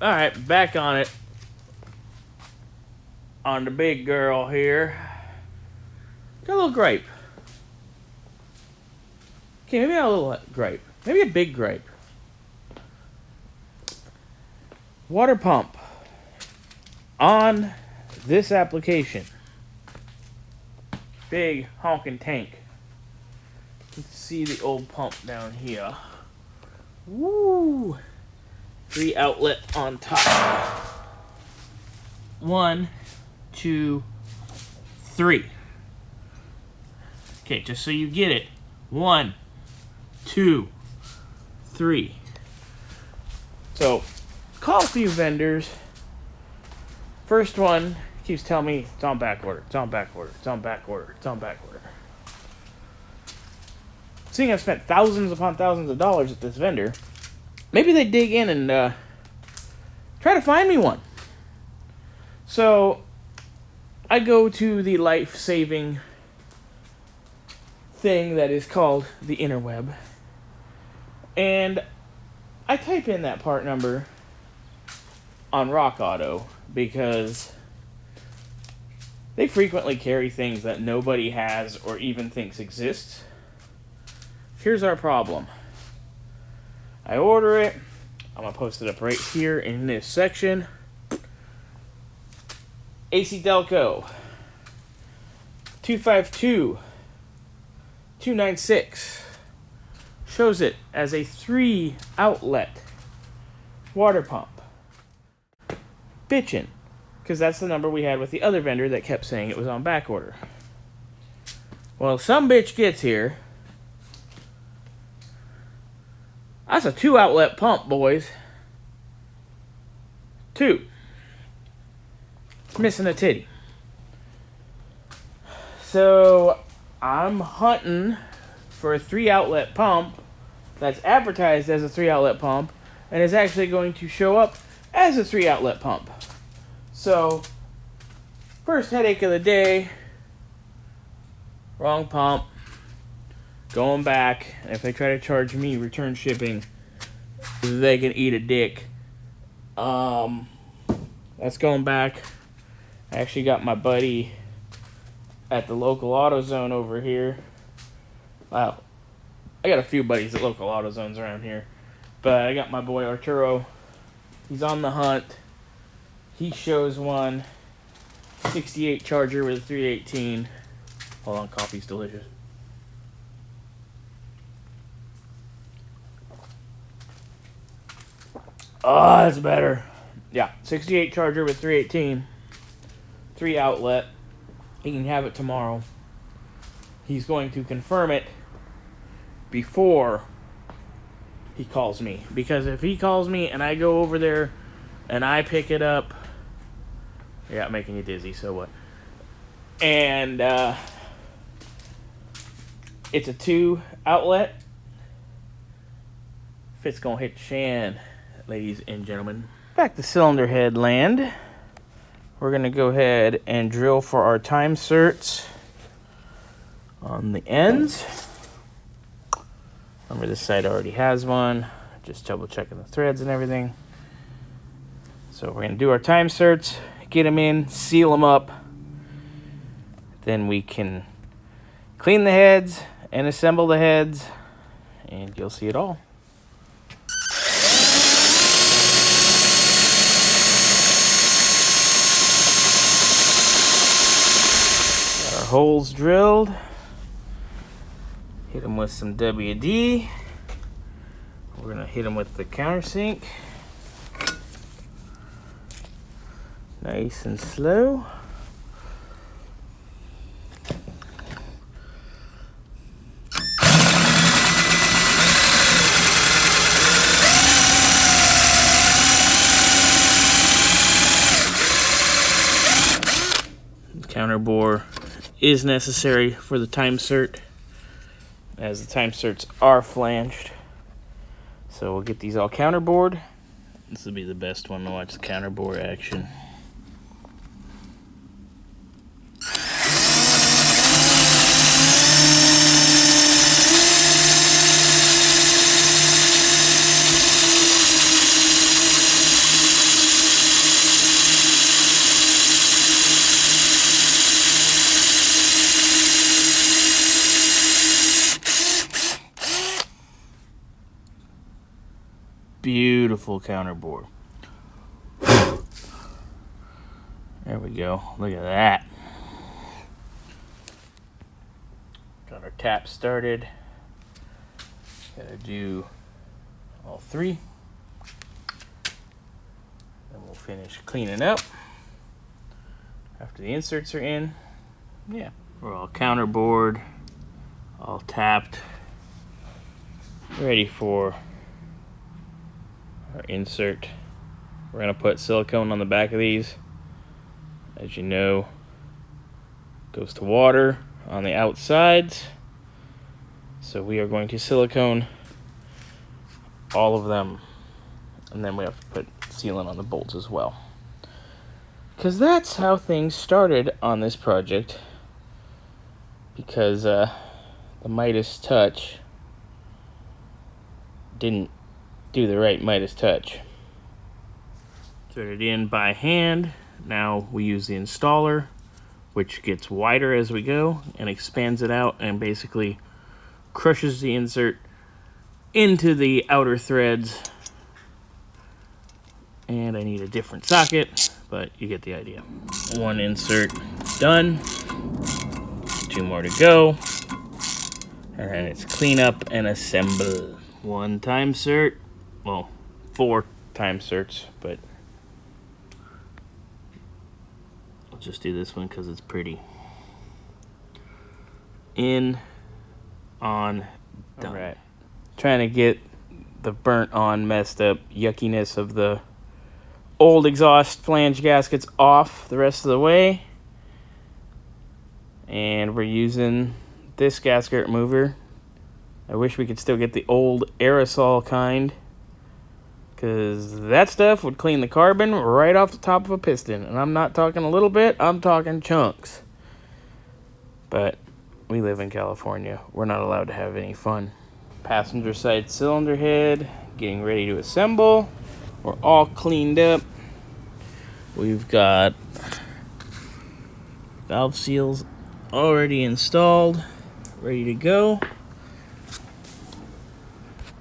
Alright, back on it. On the big girl here. Got a little grape. Okay, maybe not a little grape. Maybe a big grape. Water pump. On this application. Big honking tank. You can see the old pump down here. Woo! 3 outlet on top. 1, 2, 3. Okay, just so you get it. 1, 2, 3. So, call a few vendors. First one keeps telling me it's on back order, it's on back order, it's on back order, it's on back order. Seeing I've spent thousands upon thousands of dollars at this vendor, maybe they dig in and try to find me one. So, I go to the life-saving thing that is called the interweb, and I type in that part number on Rock Auto because they frequently carry things that nobody has or even thinks exists. Here's our problem. I order it. I'm going to post it up right here in this section. AC Delco 252-296 shows it as a 3 outlet water pump. Bitchin', because that's the number we had with the other vendor that kept saying it was on back order. Well, some bitch gets here. That's a 2 outlet pump, boys. 2. It's missing a titty. So, I'm hunting for a 3 outlet pump that's advertised as a 3 outlet pump and is actually going to show up as a 3 outlet pump. So, first headache of the day. Wrong pump. Going back. And if they try to charge me return shipping, they can eat a dick. That's going back. I actually got my buddy at the local AutoZone over here. Wow. I got a few buddies at local AutoZones around here. But I got my boy Arturo. He's on the hunt. He shows one 68 Charger with a 318. Hold on, coffee's delicious. Oh, that's better. Yeah, 68 Charger with 318. 3 outlet. He can have it tomorrow. He's going to confirm it before he calls me. Because if he calls me and I go over there and I pick it up... Yeah, making you dizzy, so what? And it's a 2 outlet. Fit's gonna hit the shan, ladies and gentlemen. Back to cylinder head land. We're gonna go ahead and drill for our Time-Certs on the ends. Remember, this side already has one. Just double checking the threads and everything. So we're gonna do our Time-Certs, get them in, seal them up. Then we can clean the heads and assemble the heads, and you'll see it all. Got our holes drilled. Hit them with some WD. We're gonna hit them with the countersink. Nice and slow. Counter bore is necessary for the Time-Cert, as the Time-Certs are flanged. So we'll get these all counterbored. This will be the best one to watch the counterbore action. beautiful counterbore. There we go. Look at that. Got our tap started. Gotta do all three. Then we'll finish cleaning up after the inserts are in. Yeah, we're all counterboard, all tapped, ready for our insert. We're gonna put silicone on the back of these. As you know, goes to water on the outsides. So we are going to silicone all of them. And then we have to put sealant on the bolts as well. Because that's how things started on this project. Because the Midas touch didn't do the right Midas touch. Thread it in by hand. Now we use the installer, which gets wider as we go and expands it out and basically crushes the insert into the outer threads. And I need a different socket, but you get the idea. One insert done. 2 more to go. And then it's clean up and assemble. 1 Time-Cert. Well, 4 Time-Certs, but I'll just do this one because it's pretty. In, on, done. All right. Trying to get the burnt on, messed up yuckiness of the old exhaust flange gaskets off the rest of the way. And we're using this gasket remover. I wish we could still get the old aerosol kind, because that stuff would clean the carbon right off the top of a piston. And I'm not talking a little bit, I'm talking chunks. But we live in California. We're not allowed to have any fun. Passenger side cylinder head, getting ready to assemble. We're all cleaned up. We've got valve seals already installed, ready to go.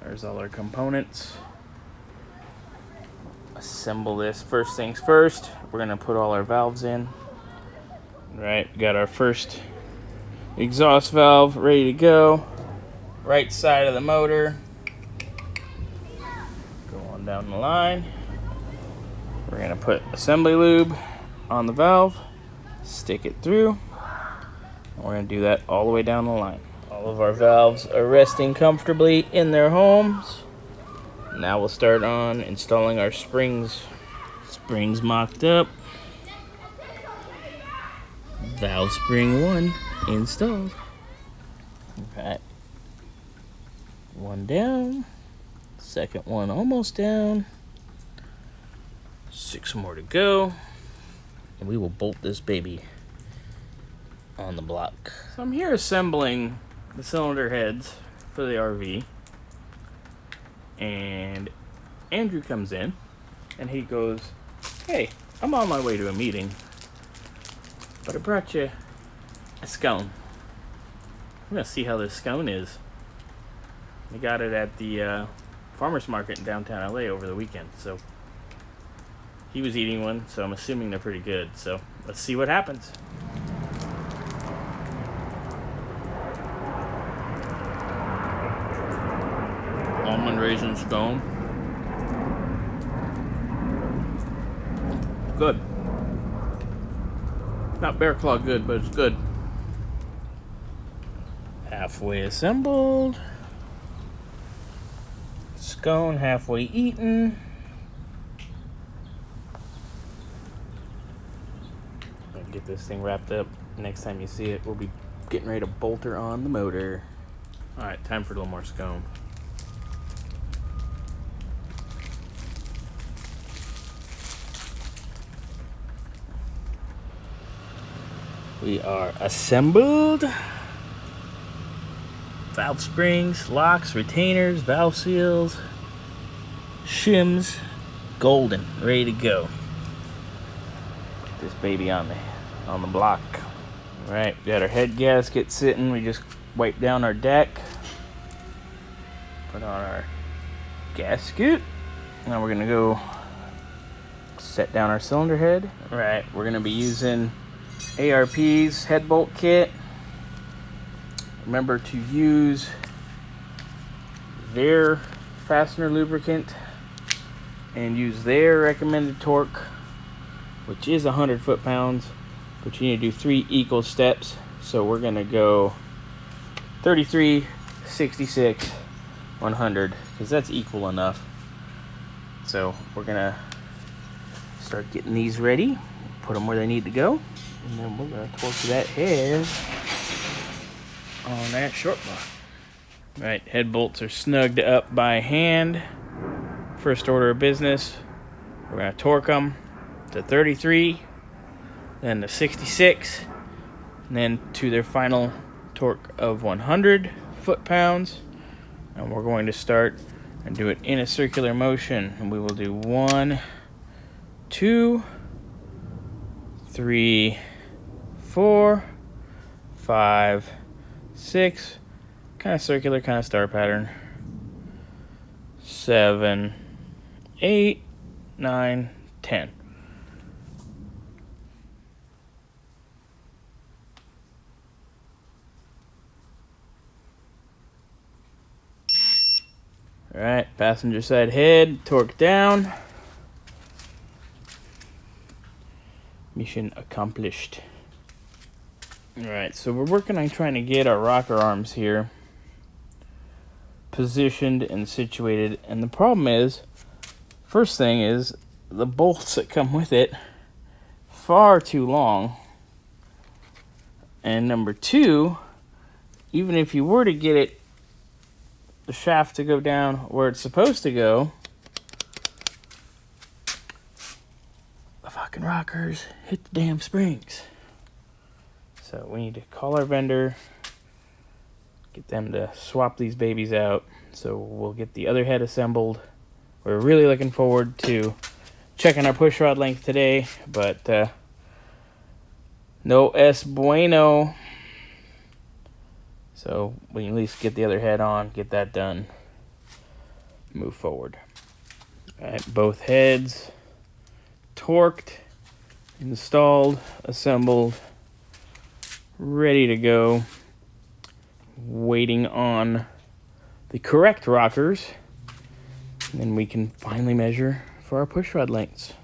There's all our components. Assemble this. First things first, we're gonna put all our valves in. Right, got our first exhaust valve ready to go. Right side of the motor. Go on down the line. We're gonna put assembly lube on the valve, stick it through, and we're gonna do that all the way down the line. All of our valves are resting comfortably in their homes. Now we'll start on installing our springs. Springs mocked up. Valve spring 1 installed. Okay. 1 down. Second one almost down. 6 more to go. And we will bolt this baby on the block. So I'm here assembling the cylinder heads for the RV. And Andrew comes in and he goes, "Hey, I'm on my way to a meeting, but I brought you a scone. I'm gonna see how this scone is." We got it at the farmer's market in downtown LA over the weekend, so he was eating one, so I'm assuming they're pretty good. So let's see what happens. Almond Raisin Scone. Good. Not bear claw good, but it's good. Halfway assembled. Scone halfway eaten. I'll get this thing wrapped up. Next time you see it, we'll be getting ready to bolt her on the motor. Alright, time for a little more scone. We are assembled. Valve springs, locks, retainers, valve seals, shims, golden, ready to go. Put this baby on the block. All right, we got our head gasket sitting. We just wiped down our deck. Put on our gasket. Now we're gonna go set down our cylinder head. All right, we're gonna be using ARP's head bolt kit. Remember to use their fastener lubricant and use their recommended torque, which is 100 foot-pounds, but you need to do 3 equal steps. So we're gonna go 33, 66, 100, because that's equal enough. So we're gonna start getting these ready, put them where they need to go, and then we're gonna torque that head on that short bar. Right, head bolts are snugged up by hand. First order of business, we're gonna torque them to 33, then to 66, and then to their final torque of 100 foot-pounds. And we're going to start and do it in a circular motion. And we will do 1, 2, 3, 4, 5, 6, kind of circular, kind of star pattern, 7, 8, 9, 10. All right, passenger side head, torque down. Mission accomplished. All right, so we're working on trying to get our rocker arms here positioned and situated. And the problem is, first thing is, the bolts that come with it, far too long. And number two, even if you were to get it, the shaft to go down where it's supposed to go, the fucking rockers hit the damn springs. So we need to call our vendor, get them to swap these babies out. So we'll get the other head assembled. We're really looking forward to checking our push rod length today, but no es bueno. So we can at least get the other head on, get that done, move forward. All right, both heads torqued, installed, assembled, ready to go. Waiting on the correct rockers, and then we can finally measure for our push rod lengths.